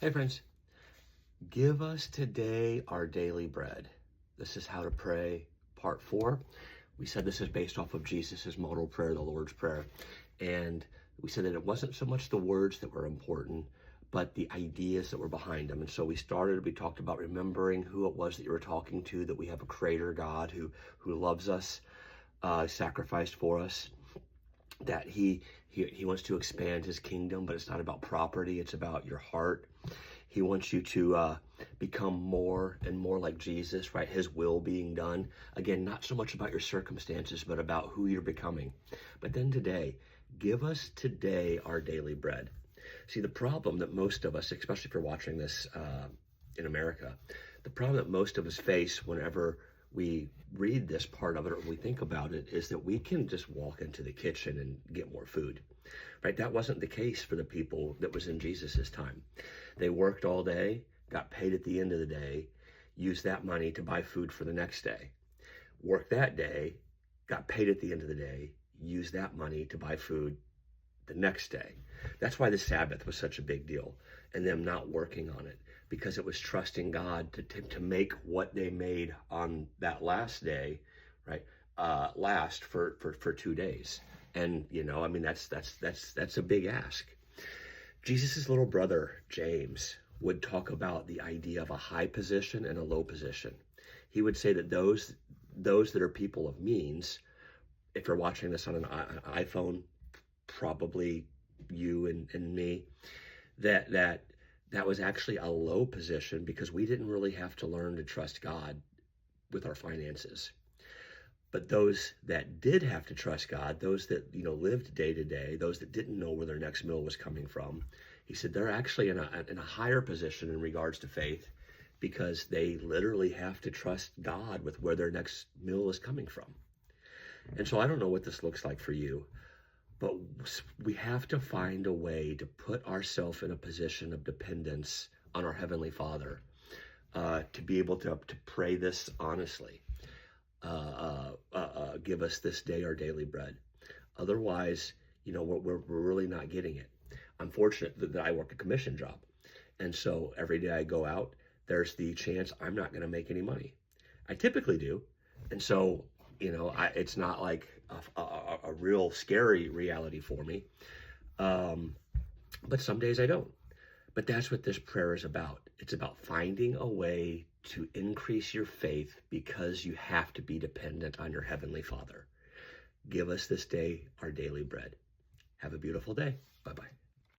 Hey friends, give us today our daily bread. This is how to pray, part 4. We said this is based off of Jesus's model prayer, the Lord's Prayer. And we said that it wasn't so much the words that were important, but the ideas that were behind them. And so we talked about remembering who it was that you were talking to, that we have a creator God who loves us, sacrificed for us, that he wants to expand his kingdom, but it's not about property, it's about your heart. He wants you to become more and more like Jesus, right? His will being done. Again, not so much about your circumstances, but about who you're becoming. But then today, give us today our daily bread. See, the problem that most of us, especially if you're watching this in America, the problem that most of us face whenever we read this part of it or we think about it is that we can just walk into the kitchen and get more food, right? That wasn't the case for the people that was in Jesus's time. They worked all day, got paid at the end of the day, used that money to buy food for the next day, worked that day, got paid at the end of the day, used that money to buy food the next day. That's why the Sabbath was such a big deal, and them not working on it, because it was trusting God to make what they made on that last day, right, last for 2 days. And I mean, that's a big ask. Jesus's little brother James would talk about the idea of a high position and a low position. He would say that those that are people of means, if you're watching this on an iPhone, probably you and me, that was actually a low position because we didn't really have to learn to trust God with our finances. But those that did have to trust God, those that lived day to day, those that didn't know where their next meal was coming from, he said they're actually in a higher position in regards to faith, because they literally have to trust God with where their next meal is coming from. And so I don't know what this looks like for you, but we have to find a way to put ourselves in a position of dependence on our Heavenly Father, to be able to pray this honestly. Give us this day our daily bread. Otherwise, we're really not getting it. I'm fortunate that I work a commission job. And so every day I go out, there's the chance I'm not going to make any money. I typically do. And so, it's not like a real scary reality for me. But some days I don't. But that's what this prayer is about. It's about finding a way to increase your faith because you have to be dependent on your Heavenly Father. Give us this day our daily bread. Have a beautiful day. Bye-bye.